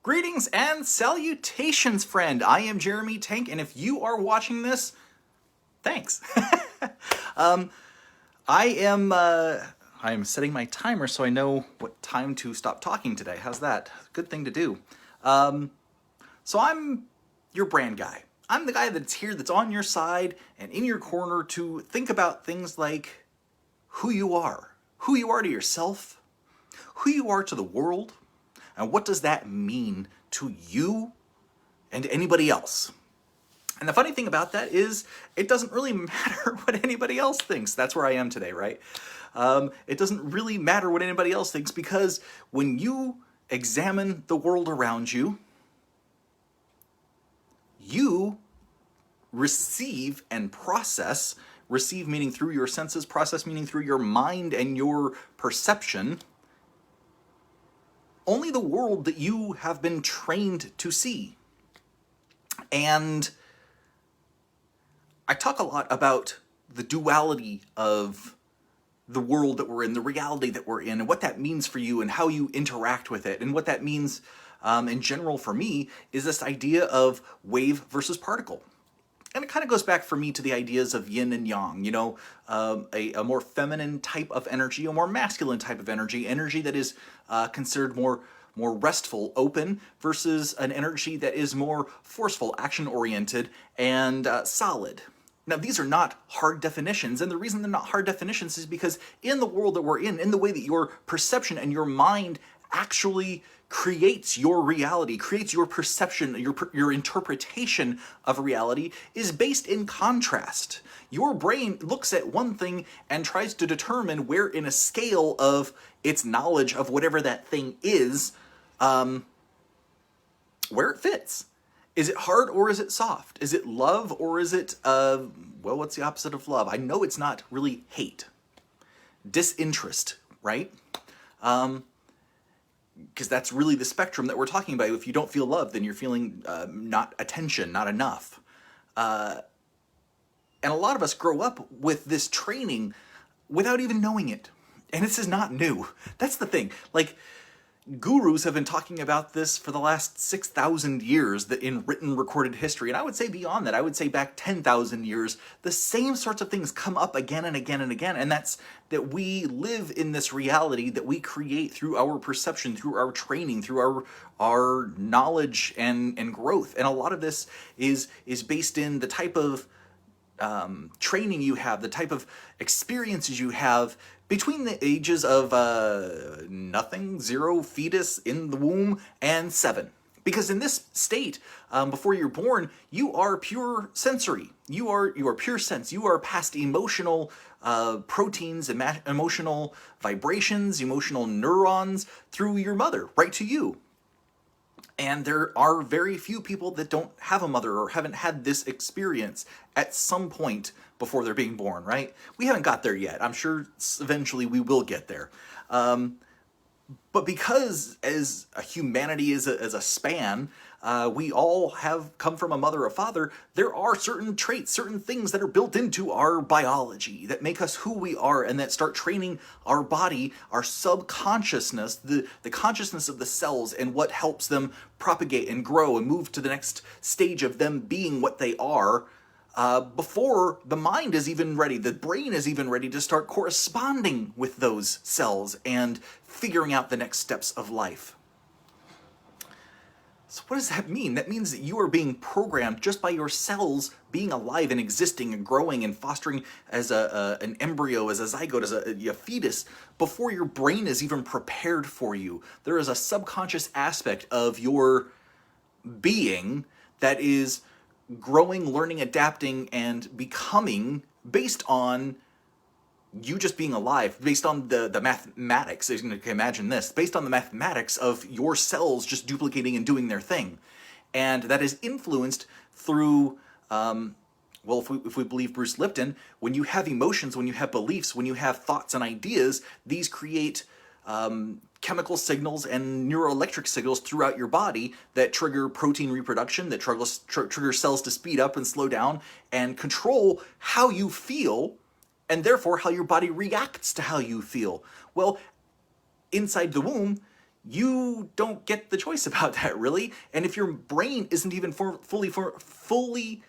Greetings and salutations, friend. I am Jeremy Tank, and if you are watching this, thanks. I am setting my timer so I know what time to stop talking today. How's that? Good thing to do. So I'm your brand guy. I'm the guy that's here, that's on your side and in your corner to think about things like who you are to yourself, who you are to the world, and what does that mean to you and anybody else? And the funny thing about that is it doesn't really matter what anybody else thinks. That's where I am today, right? It doesn't really matter what anybody else thinks, because when you examine the world around you, you receive and process, receive meaning through your senses, process meaning through your mind and your perception, only the world that you have been trained to see. And I talk a lot about the duality of the world that we're in, the reality that we're in, and what that means for you and how you interact with it. And what that means in general for me is this idea of wave versus particle. And it kind of goes back for me to the ideas of yin and yang, a more feminine type of energy, a more masculine type of energy that is considered more restful, open, versus an energy that is more forceful, action-oriented, and solid. Now, these are not hard definitions, and the reason they're not hard definitions is because in the world that we're in the way that your perception and your mind actually creates your reality, creates your perception, your interpretation of reality, is based in contrast. Your brain looks at one thing and tries to determine where in a scale of its knowledge of whatever that thing is, where it fits. Is it hard or is it soft? Is it love or is it, what's the opposite of love? I know it's not really hate. Disinterest, right? Because that's really the spectrum that we're talking about. If you don't feel love, then you're feeling not attention, not enough. And a lot of us grow up with this training without even knowing it. And this is not new. That's the thing. Like, gurus have been talking about this for the last 6,000 years in written recorded history. And I would say beyond that, I would say back 10,000 years, the same sorts of things come up again and again and again. And that's that we live in this reality that we create through our perception, through our training, through our knowledge and growth. And a lot of this is based in the type of training you have, the type of experiences you have between the ages of nothing, 0, fetus in the womb, and 7. Because in this state, before you're born, you are pure sensory. You are pure sense. You are past emotional proteins, emotional vibrations, emotional neurons through your mother, right to you. And there are very few people that don't have a mother or haven't had this experience at some point before they're being born, right? We haven't got there yet. I'm sure eventually we will get there. But because as a humanity as a span, we all have come from a mother or father, there are certain traits, certain things that are built into our biology that make us who we are and that start training our body, our subconsciousness, the consciousness of the cells, and what helps them propagate and grow and move to the next stage of them being what they are, before the mind is even ready, the brain is even ready to start corresponding with those cells and figuring out the next steps of life. So what does that mean? That means that you are being programmed just by your cells being alive and existing and growing and fostering as an embryo, as a zygote, as a fetus, before your brain is even prepared for you. There is a subconscious aspect of your being that is growing, learning, adapting, and becoming based on you just being alive, based on the mathematics. You can imagine this, based on the mathematics of your cells just duplicating and doing their thing. And that is influenced through, if we believe Bruce Lipton, when you have emotions, when you have beliefs, when you have thoughts and ideas, these create chemical signals and neuroelectric signals throughout your body that trigger protein reproduction, that trigger cells to speed up and slow down and control how you feel, and therefore how your body reacts to how you feel. Well, inside the womb, you don't get the choice about that, really. And if your brain isn't even fully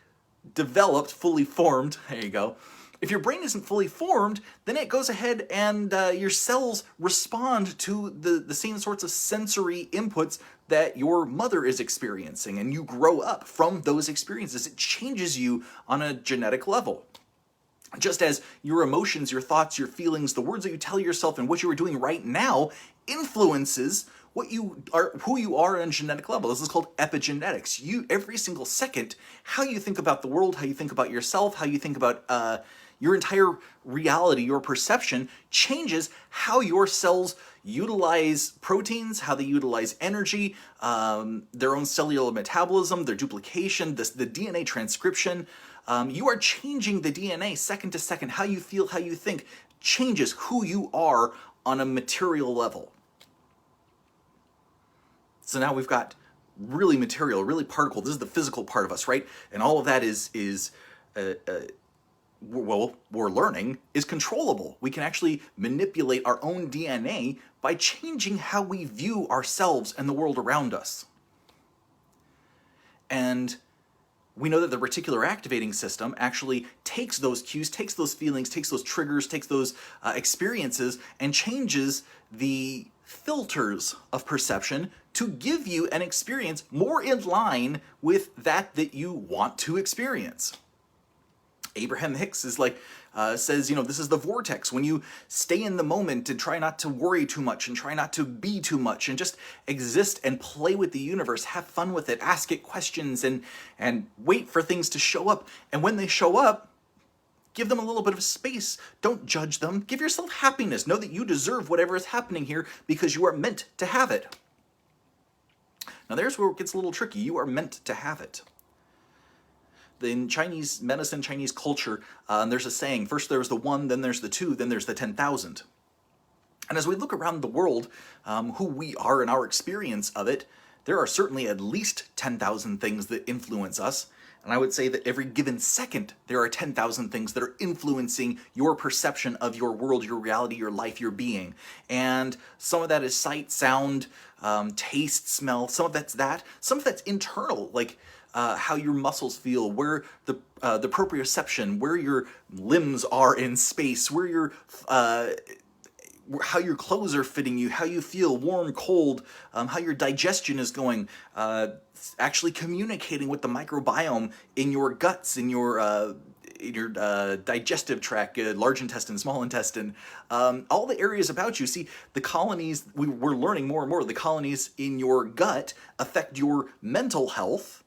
developed, fully formed, there you go. If your brain isn't fully formed, then it goes ahead and your cells respond to the same sorts of sensory inputs that your mother is experiencing, and you grow up from those experiences. It changes you on a genetic level. Just as your emotions, your thoughts, your feelings, the words that you tell yourself, and what you are doing right now influences what you are, who you are on a genetic level. This is called epigenetics. Every single second, how you think about the world, how you think about yourself, how you think about your entire reality, your perception, changes how your cells utilize proteins, how they utilize energy, their own cellular metabolism, their duplication, the DNA transcription. You are changing the DNA second to second. How you feel, how you think changes who you are on a material level. So now we've got really material, really particle. This is the physical part of us, right? And all of that we're learning is controllable. We can actually manipulate our own DNA by changing how we view ourselves and the world around us. And we know that the reticular activating system actually takes those cues, takes those feelings, takes those triggers, takes those experiences, and changes the filters of perception to give you an experience more in line with that you want to experience. Abraham Hicks is says, this is the vortex. When you stay in the moment and try not to worry too much and try not to be too much and just exist and play with the universe, have fun with it, ask it questions and wait for things to show up. And when they show up, give them a little bit of space. Don't judge them. Give yourself happiness. Know that you deserve whatever is happening here because you are meant to have it. Now there's where it gets a little tricky. You are meant to have it. In Chinese medicine, Chinese culture, there's a saying, first there's the one, then there's the two, then there's the 10,000. And as we look around the world, who we are and our experience of it, there are certainly at least 10,000 things that influence us. And I would say that every given second, there are 10,000 things that are influencing your perception of your world, your reality, your life, your being. And some of that is sight, sound, taste, smell. Some of that's that. Some of that's internal, like how your muscles feel, where the proprioception, where your limbs are in space, where your how your clothes are fitting you, how you feel, warm, cold, how your digestion is going, actually communicating with the microbiome in your guts, in your digestive tract, large intestine, small intestine, all the areas about you. See, the colonies, we're learning more and more, the colonies in your gut affect your mental health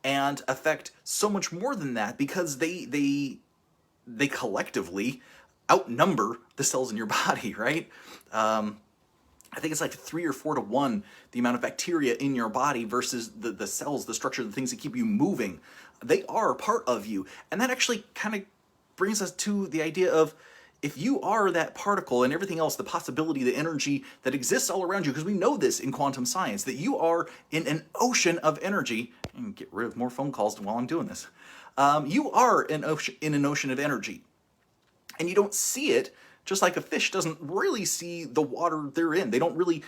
and affect so much more than that because they collectively outnumber the cells in your body, right? I think it's like 3 or 4 to 1, the amount of bacteria in your body versus the cells, the structure, the things that keep you moving. They are part of you. And that actually kind of brings us to the idea of, if you are that particle and everything else, the possibility, the energy that exists all around you, because we know this in quantum science, that you are in an ocean of energy. I can get rid of more phone calls while I'm doing this. You are in an ocean of energy. And you don't see it, just like a fish doesn't really see the water they're in. They don't really,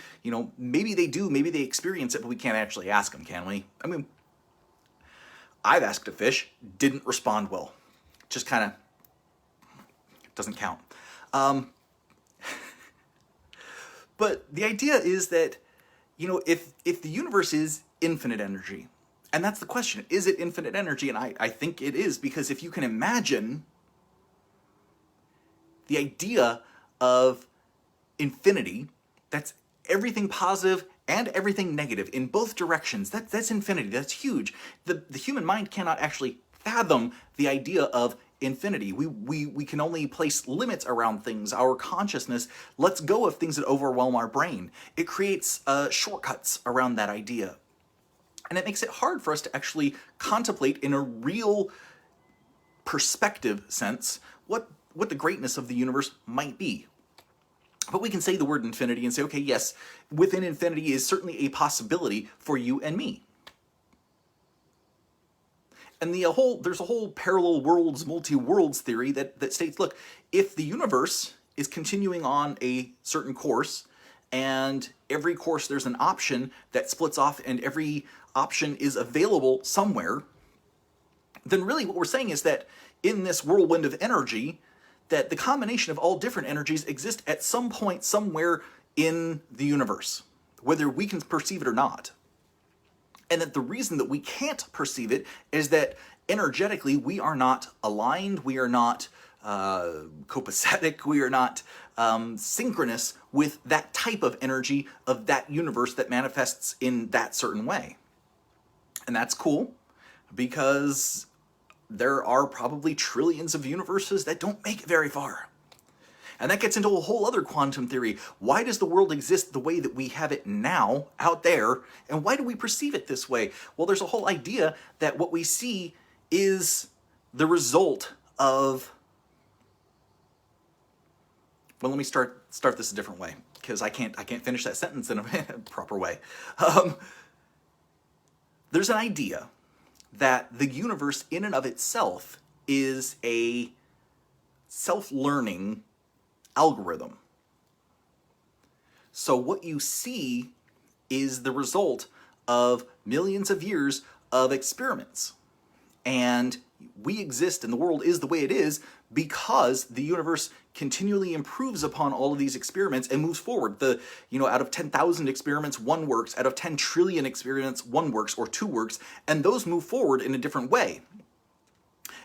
maybe they do, maybe they experience it, but we can't actually ask them, can we? I mean, I've asked a fish, didn't respond well. Just kind of doesn't count. But the idea is that, if the universe is infinite energy, and that's the question, is it infinite energy? And I think it is, because if you can imagine the idea of infinity, that's everything positive and everything negative in both directions. That's infinity. That's huge. The human mind cannot actually fathom the idea of infinity. We can only place limits around things. Our consciousness lets go of things that overwhelm our brain. It creates shortcuts around that idea. And it makes it hard for us to actually contemplate in a real perspective sense what the greatness of the universe might be. But we can say the word infinity and say, okay, yes, within infinity is certainly a possibility for you and me. And there's a whole parallel worlds, multi-worlds theory that states, look, if the universe is continuing on a certain course, and every course there's an option that splits off and every option is available somewhere, then really what we're saying is that in this whirlwind of energy, that the combination of all different energies exist at some point somewhere in the universe, whether we can perceive it or not. And that the reason that we can't perceive it is that energetically we are not aligned, we are not copacetic, we are not synchronous with that type of energy of that universe that manifests in that certain way. And that's cool, because there are probably trillions of universes that don't make it very far. And that gets into a whole other quantum theory. Why does the world exist the way that we have it now, out there, and why do we perceive it this way? Well, there's a whole idea that what we see is the result of... Well, let me start this a different way, because I can't finish that sentence in a proper way. There's an idea that the universe in and of itself is a self-learning algorithm. So what you see is the result of millions of years of experiments. And we exist and the world is the way it is because the universe continually improves upon all of these experiments and moves forward. Out of 10,000 experiments, one works. Out of 10 trillion experiments, one works or two works. And those move forward in a different way.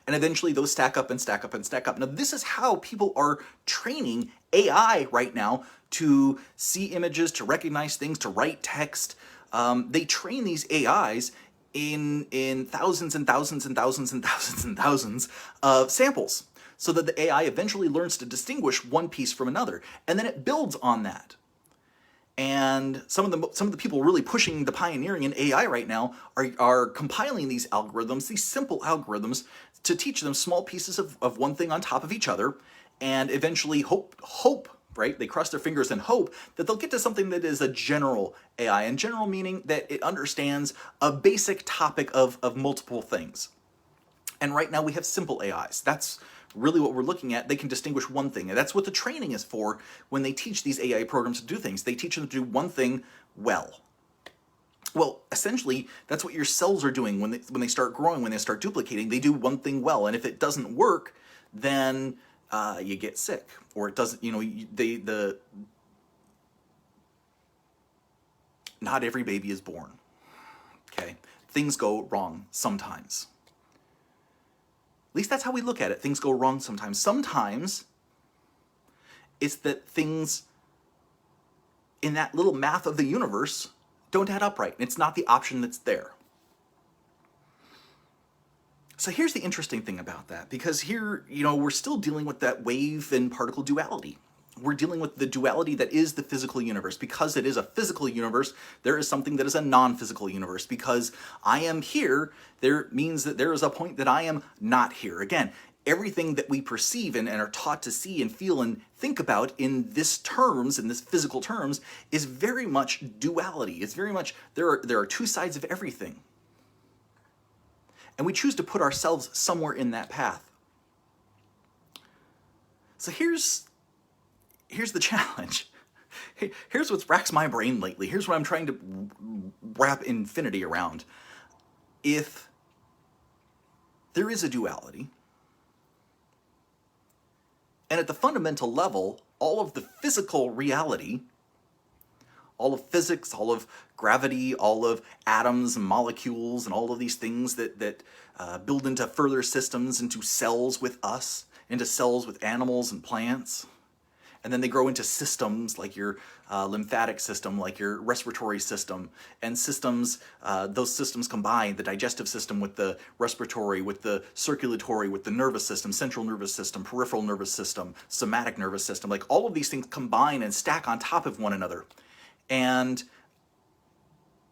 And eventually those stack up and stack up and stack up. Now, this is how people are training AI right now to see images, to recognize things, to write text. They train these AIs in thousands and thousands and thousands and thousands and thousands of samples, so that the AI eventually learns to distinguish one piece from another, and then it builds on that. And some of the people really pushing the pioneering in AI right now are compiling these algorithms, these simple algorithms, to teach them small pieces of one thing on top of each other, and eventually hope, right? They cross their fingers and hope that they'll get to something that is a general AI, and general meaning that it understands a basic topic of multiple things. And right now we have simple AIs. That's really what we're looking at. They can distinguish one thing, and that's what the training is for when they teach these AI programs to do things. They teach them to do one thing well. Well, essentially, that's what your cells are doing when they start growing, when they start duplicating. They do one thing well, and if it doesn't work, then you get sick, or it doesn't. Not every baby is born. Okay, things go wrong sometimes. At least that's how we look at it. Things go wrong sometimes. Sometimes it's that things in that little math of the universe don't add up right. It's not the option that's there. So here's the interesting thing about that, because here, we're still dealing with that wave and particle duality. We're dealing with the duality that is the physical universe. Because it is a physical universe, there is something that is a non-physical universe. Because I am here, there means that there is a point that I am not here. Again, everything that we perceive and are taught to see and feel and think about in this physical terms, is very much duality. It's very much, there are two sides of everything. And we choose to put ourselves somewhere in that path. So here's the challenge. Here's what's racked my brain lately. Here's what I'm trying to wrap infinity around. If there is a duality, and at the fundamental level, all of the physical reality, all of physics, all of gravity, all of atoms and molecules, and all of these things that build into further systems, into cells with us, into cells with animals and plants, and then they grow into systems like your lymphatic system, like your respiratory system, and systems, those systems combine, the digestive system with the respiratory, with the circulatory, with the nervous system, central nervous system, peripheral nervous system, somatic nervous system, like all of these things combine and stack on top of one another. And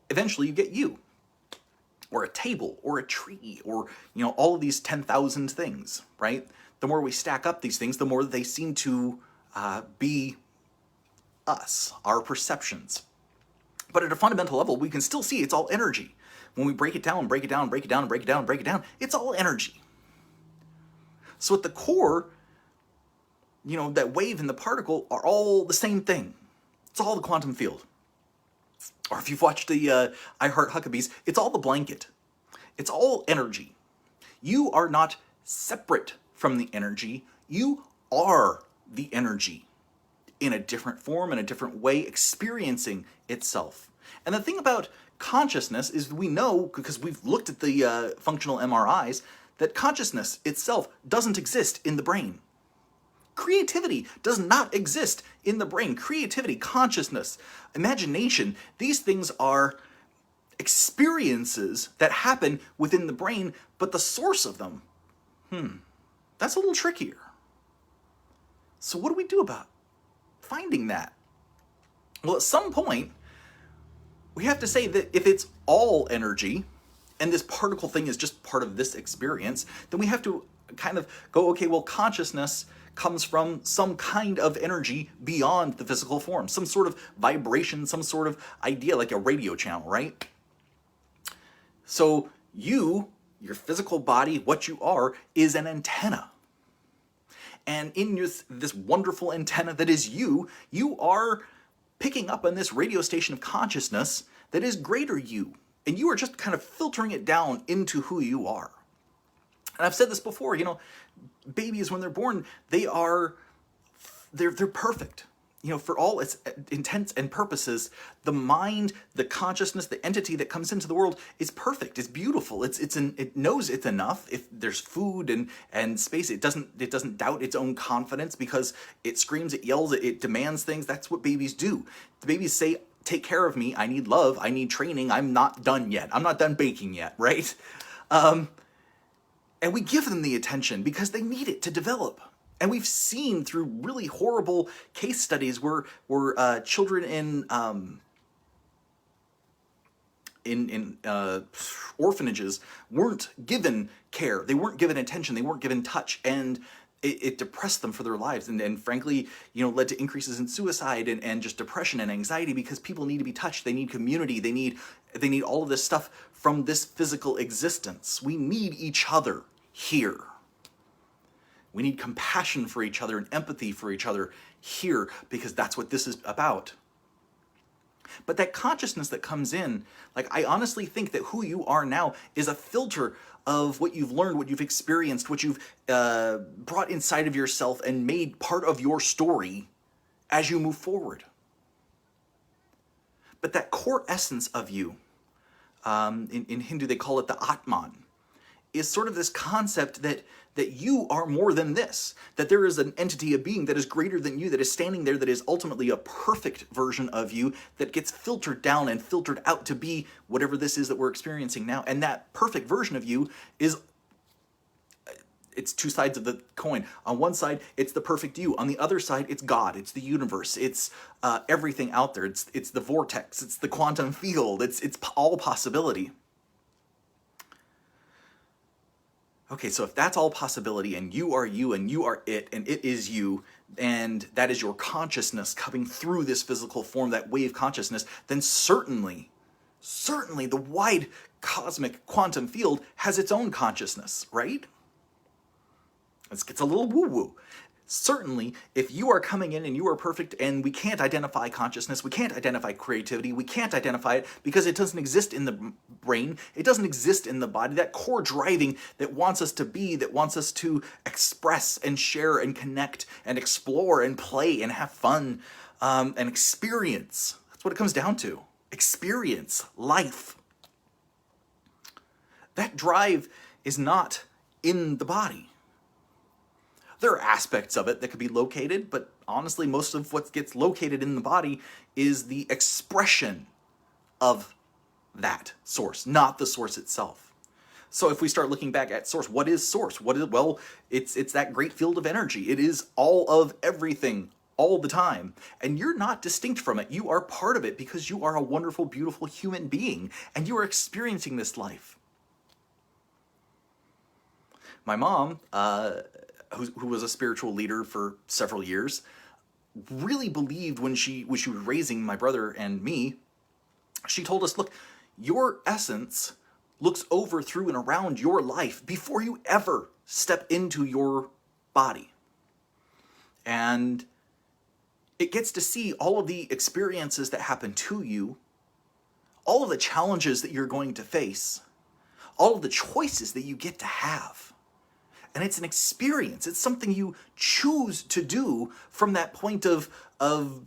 eventually you get you, or a table, or a tree, or all of these 10,000 things, right? The more we stack up these things, the more they seem to be us, our perceptions. But at a fundamental level, we can still see it's all energy. When we break it down, break it down, break it down, break it down, break it down, it's all energy. So at the core, that wave and the particle are all the same thing. It's all the quantum field. Or if you've watched the I Heart Huckabees, it's all the blanket. It's all energy. You are not separate from the energy. You are the energy in a different form, in a different way, experiencing itself. And the thing about consciousness is we know, because we've looked at the functional MRIs, that consciousness itself doesn't exist in the brain. Creativity does not exist in the brain. Creativity, consciousness, imagination, these things are experiences that happen within the brain, but the source of them, that's a little trickier. So what do we do about finding that? Well, at some point, we have to say that if it's all energy, and this particle thing is just part of this experience, then we have to kind of go, okay, well, consciousness comes from some kind of energy beyond the physical form, some sort of vibration, some sort of idea, like a radio channel, right? So you, your physical body, what you are, is an antenna. And in this wonderful antenna that is you, you are picking up on this radio station of consciousness that is greater you. And you are just kind of filtering it down into who you are. And I've said this before, babies, when they're born, they're perfect. For all its intents and purposes, the mind, the consciousness, the entity that comes into the world is perfect. It's beautiful. It knows it's enough. If there's food and space, it doesn't doubt its own confidence because it screams, it yells, it demands things. That's what babies do. The babies say, "Take care of me. I need love. I need training. I'm not done yet. I'm not done baking yet," right? And we give them the attention because they need it to develop. And we've seen through really horrible case studies where children in orphanages weren't given care, they weren't given attention, they weren't given touch, and it depressed them for their lives, and frankly, led to increases in suicide and just depression and anxiety because people need to be touched, they need community, they need all of this stuff from this physical existence. We need each other here. We need compassion for each other and empathy for each other here because that's what this is about. But that consciousness that comes in, I honestly think that who you are now is a filter of what you've learned, what you've experienced, what you've brought inside of yourself and made part of your story as you move forward. But that core essence of you, in Hindu they call it the Atman, is sort of this concept that you are more than this, that there is an entity, a being that is greater than you, that is standing there, that is ultimately a perfect version of you, that gets filtered down and filtered out to be whatever this is that we're experiencing now. And that perfect version of you it's two sides of the coin. On one side, it's the perfect you. On the other side, it's God, it's the universe, it's everything out there. It's the vortex, it's the quantum field, it's all possibility. Okay, so if that's all possibility and you are it and it is you, and that is your consciousness coming through this physical form, that wave consciousness, then certainly the wide cosmic quantum field has its own consciousness, right? This gets a little woo-woo. Certainly, if you are coming in and you are perfect and we can't identify consciousness, we can't identify creativity, we can't identify it because it doesn't exist in the brain, it doesn't exist in the body, that core driving that wants us to be, that wants us to express and share and connect and explore and play and have fun and experience. That's what it comes down to. Experience, life. That drive is not in the body. There are aspects of it that could be located, but honestly, most of what gets located in the body is the expression of that source, not the source itself. So if we start looking back at source, what is source? It's that great field of energy. It is all of everything, all the time. And you're not distinct from it. You are part of it because you are a wonderful, beautiful human being, and you are experiencing this life. My mom, who was a spiritual leader for several years, really believed when she was raising my brother and me, she told us, look, your essence looks over, through, and around your life before you ever step into your body. And It gets to see all of the experiences that happen to you, all of the challenges that you're going to face, all of the choices that you get to have. And it's an experience. It's something you choose to do from that point of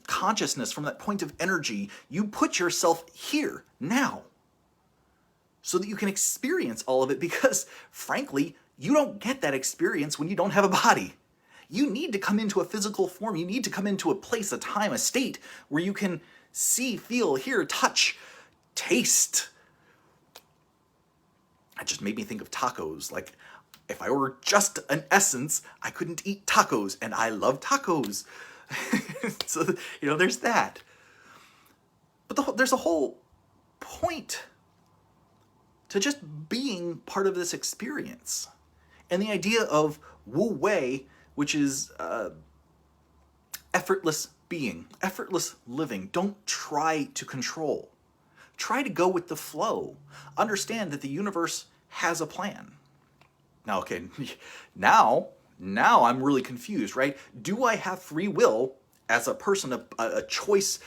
consciousness, from that point of energy. You put yourself here, now, so that you can experience all of it, because, frankly, you don't get that experience when you don't have a body. You need to come into a physical form. You need to come into a place, a time, a state where you can see, feel, hear, touch, taste. It just made me think of tacos. Like, if I were just an essence, I couldn't eat tacos, and I love tacos. So, there's that. But there's a whole point to just being part of this experience. And the idea of Wu Wei, which is effortless being, effortless living. Don't try to control. Try to go with the flow. Understand that the universe has a plan. Now, okay, now I'm really confused, right? Do I have free will as a person, a choice,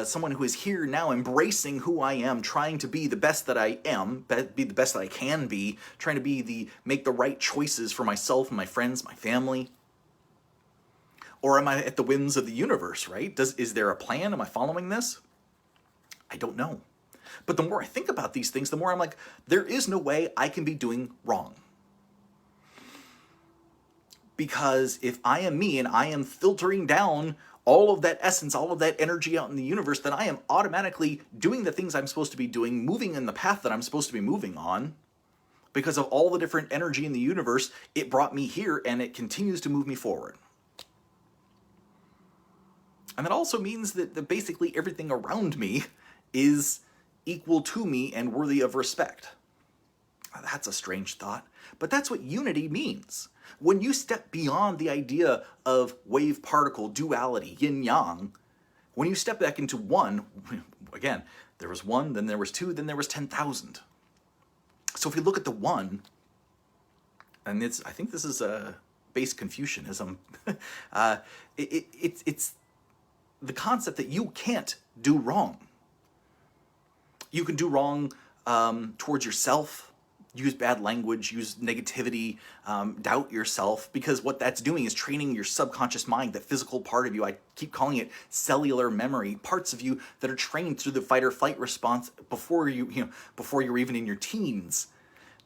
someone who is here now embracing who I am, trying to be the best that I am, be the best that I can be, trying to make the right choices for myself and my friends, my family? Or am I at the whims of the universe, right? Is there a plan? Am I following this? I don't know. But the more I think about these things, the more I'm like, there is no way I can be doing wrong. Because if I am me and I am filtering down all of that essence, all of that energy out in the universe, then I am automatically doing the things I'm supposed to be doing, moving in the path that I'm supposed to be moving on. Because of all the different energy in the universe, it brought me here and it continues to move me forward. And that also means that basically everything around me is equal to me and worthy of respect. That's a strange thought, but that's what unity means. When you step beyond the idea of wave-particle duality, yin-yang, when you step back into one, again, there was one, then there was two, then there was 10,000. So if you look at the one, and I think this is base Confucianism, it's the concept that you can't do wrong. You can do wrong towards yourself, use bad language, use negativity, doubt yourself, because what that's doing is training your subconscious mind, that physical part of you. I keep calling it cellular memory, parts of you that are trained through the fight or flight response before you're even in your teens.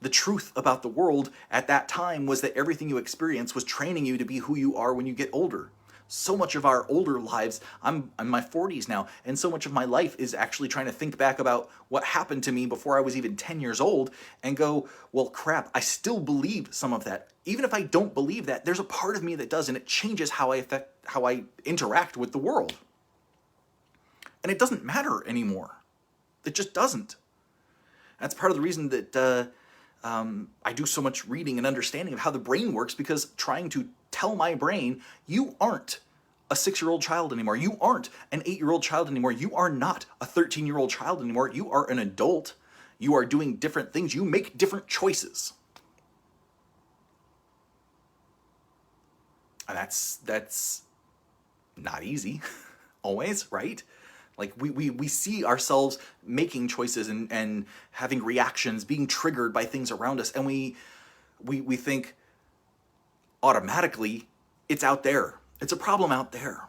The truth about the world at that time was that everything you experienced was training you to be who you are when you get older. So much of our older lives, I'm in my 40s now, and so much of my life is actually trying to think back about what happened to me before I was even 10 years old and go, well, crap, I still believe some of that. Even if I don't believe that, there's a part of me that does, and it changes how I interact with the world. And it doesn't matter anymore. It just doesn't. That's part of the reason that I do so much reading and understanding of how the brain works, because trying to tell my brain, you aren't a 6-year-old child anymore. You aren't an 8-year-old child anymore. You are not a 13-year-old child anymore. You are an adult. You are doing different things. You make different choices. And that's not easy always, right? Like we see ourselves making choices and having reactions, being triggered by things around us, and we think automatically it's out there. It's a problem out there,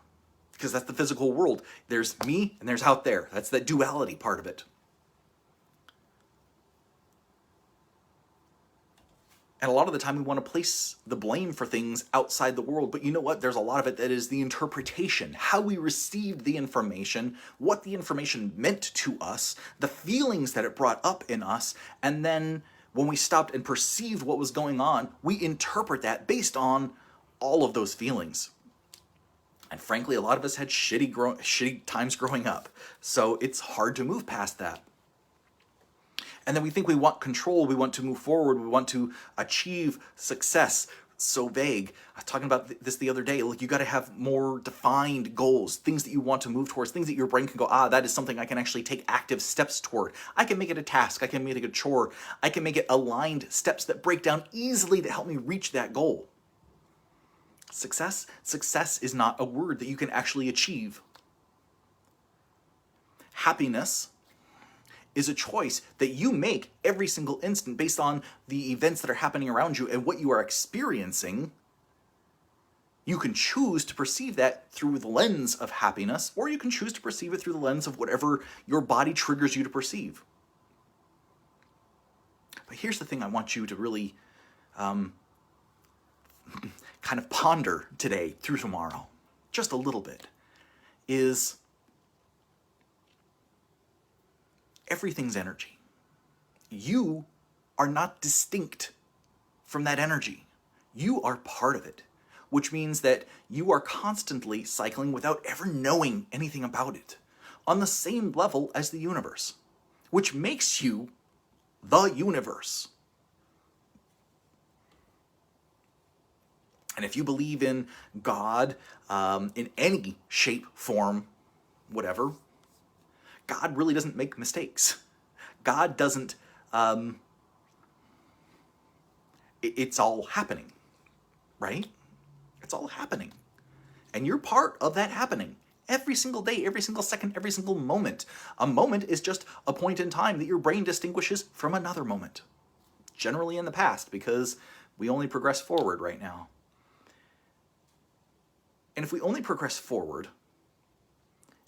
because that's the physical world. There's me and there's out there. That's that duality part of it. And a lot of the time we want to place the blame for things outside the world. But you know what? There's a lot of it that is the interpretation, how we received the information, what the information meant to us, the feelings that it brought up in us, and then when we stopped and perceived what was going on, we interpret that based on all of those feelings. And frankly, a lot of us had shitty times growing up. So it's hard to move past that. And then we think we want control, we want to move forward, we want to achieve success. So vague. I was talking about this the other day. Like, you got to have more defined goals, things that you want to move towards, things that your brain can go, that is something I can actually take active steps toward. I can make it a task, I can make it a chore, I can make it aligned steps that break down easily to help me reach that goal. Success is not a word that you can actually achieve. Happiness is a choice that you make every single instant based on the events that are happening around you and what you are experiencing. You can choose to perceive that through the lens of happiness, or you can choose to perceive it through the lens of whatever your body triggers you to perceive. But here's the thing I want you to really kind of ponder today through tomorrow, just a little bit, is everything's energy. You are not distinct from that energy. You are part of it, which means that you are constantly cycling without ever knowing anything about it, on the same level as the universe, which makes you the universe. And if you believe in God, in any shape, form, whatever, God really doesn't make mistakes. God doesn't, it's all happening, right? It's all happening. And you're part of that happening. Every single day, every single second, every single moment. A moment is just a point in time that your brain distinguishes from another moment. Generally in the past, because we only progress forward right now. And if we only progress forward,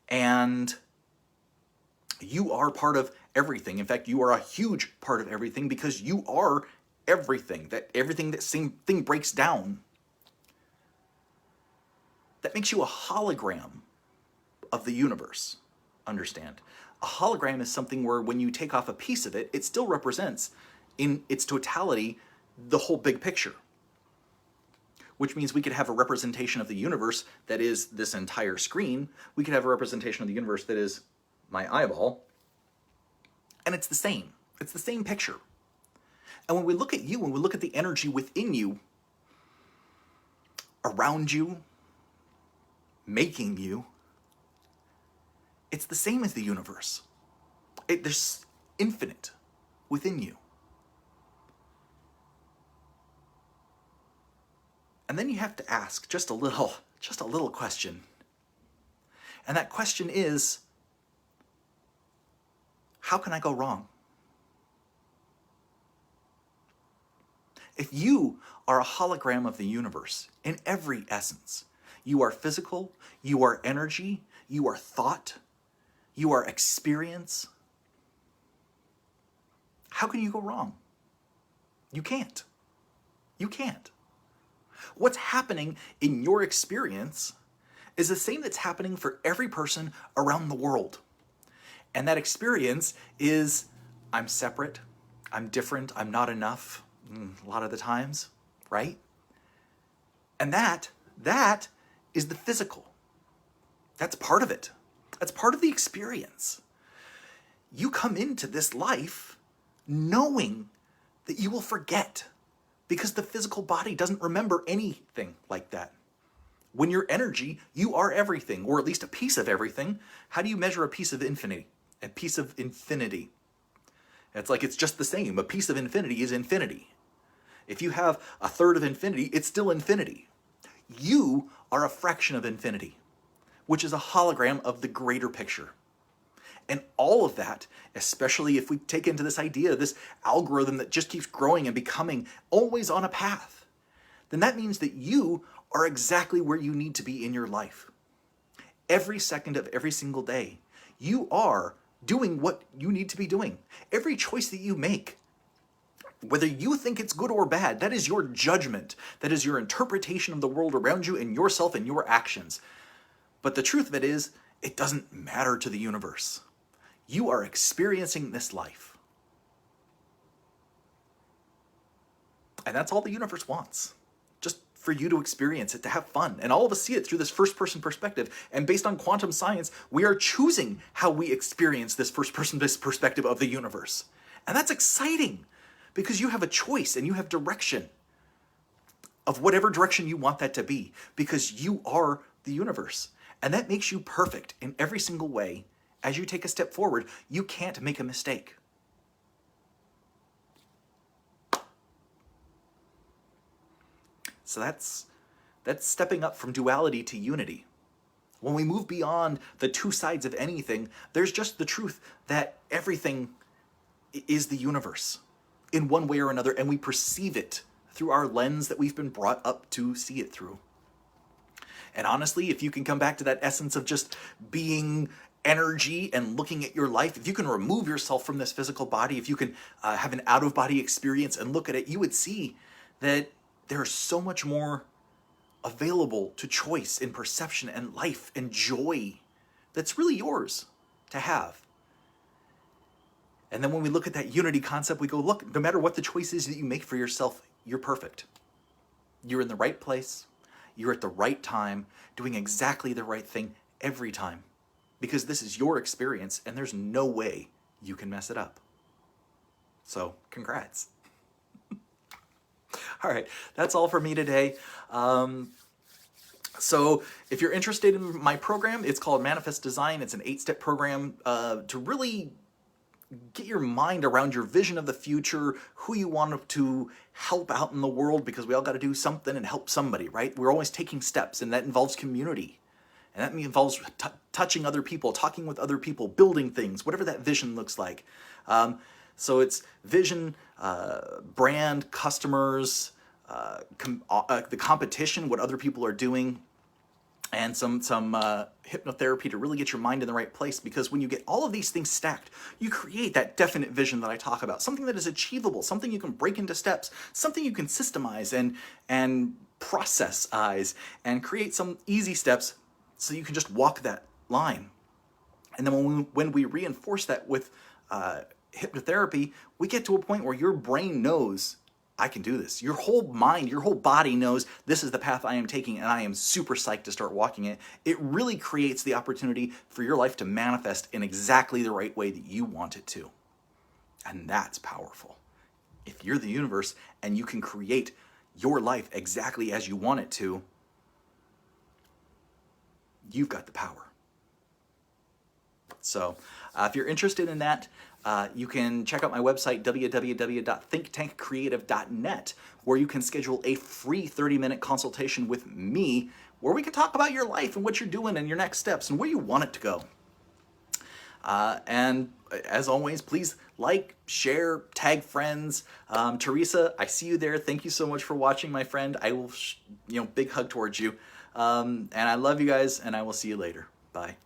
and you are part of everything, in fact, you are a huge part of everything because you are everything, that same thing breaks down. That makes you a hologram of the universe, understand? A hologram is something where when you take off a piece of it, it still represents in its totality the whole big picture. Which means we could have a representation of the universe that is this entire screen. We could have a representation of the universe that is my eyeball. And it's the same. It's the same picture. And when we look at you, when we look at the energy within you, around you, making you, it's the same as the universe. There's infinite within you. And then you have to ask just a little question. And that question is, how can I go wrong? If you are a hologram of the universe in every essence, you are physical, you are energy, you are thought, you are experience, how can you go wrong? You can't. You can't. What's happening in your experience is the same that's happening for every person around the world. And that experience is, I'm separate, I'm different, I'm not enough, a lot of the times, right? And that is the physical. That's part of it. That's part of the experience. You come into this life knowing that you will forget, because the physical body doesn't remember anything like that. When you're energy, you are everything, or at least a piece of everything. How do you measure a piece of infinity? A piece of infinity. It's like it's just the same. A piece of infinity is infinity. If you have a third of infinity, it's still infinity. You are a fraction of infinity, which is a hologram of the greater picture. And all of that, especially if we take into this idea, this algorithm that just keeps growing and becoming always on a path, then that means that you are exactly where you need to be in your life. Every second of every single day, you are doing what you need to be doing. Every choice that you make, whether you think it's good or bad, that is your judgment. That is your interpretation of the world around you and yourself and your actions. But the truth of it is, it doesn't matter to the universe. You are experiencing this life. And that's all the universe wants. Just for you to experience it, to have fun. And all of us see it through this first-person perspective. And based on quantum science, we are choosing how we experience this first-person perspective of the universe. And that's exciting, because you have a choice and you have direction of whatever direction you want that to be, because you are the universe. And that makes you perfect in every single way. As you take a step forward, you can't make a mistake. So that's That's stepping up from duality to unity. When we move beyond the two sides of anything, there's just the truth that everything is the universe in one way or another, and we perceive it through our lens that we've been brought up to see it through. And honestly, if you can come back to that essence of just being energy and looking at your life, if you can remove yourself from this physical body, if you can have an out-of-body experience and look at it, you would see that there's so much more available to choice in perception and life and joy that's really yours to have. And then when we look at that unity concept, we go, look, no matter what the choice is that you make for yourself, you're perfect. You're in the right place. You're at the right time, doing exactly the right thing every time. Because this is your experience, and there's no way you can mess it up. So, congrats. All right, that's all for me today. So if you're interested in my program, it's called Manifest Design. It's an 8-step program to really get your mind around your vision of the future, who you want to help out in the world, because we all got to do something and help somebody, right? We're always taking steps, and that involves community. And that involves touching other people, talking with other people, building things, whatever that vision looks like. So it's vision, brand, customers, the competition, what other people are doing, and some hypnotherapy to really get your mind in the right place. Because when you get all of these things stacked, you create that definite vision that I talk about, something that is achievable, something you can break into steps, something you can systemize and processize and create some easy steps so you can just walk that line. And then when we reinforce that with hypnotherapy, we get to a point where your brain knows, I can do this. Your whole mind, your whole body knows this is the path I am taking, and I am super psyched to start walking it. It really creates the opportunity for your life to manifest in exactly the right way that you want it to. And that's powerful. If you're the universe and you can create your life exactly as you want it to, you've got the power. So if you're interested in that, you can check out my website, www.thinktankcreative.net, where you can schedule a free 30-minute consultation with me, where we can talk about your life and what you're doing and your next steps and where you want it to go. And as always, please like, share, tag friends. Teresa, I see you there. Thank you so much for watching, my friend. I will, big hug towards you. And I love you guys, and I will see you later. Bye.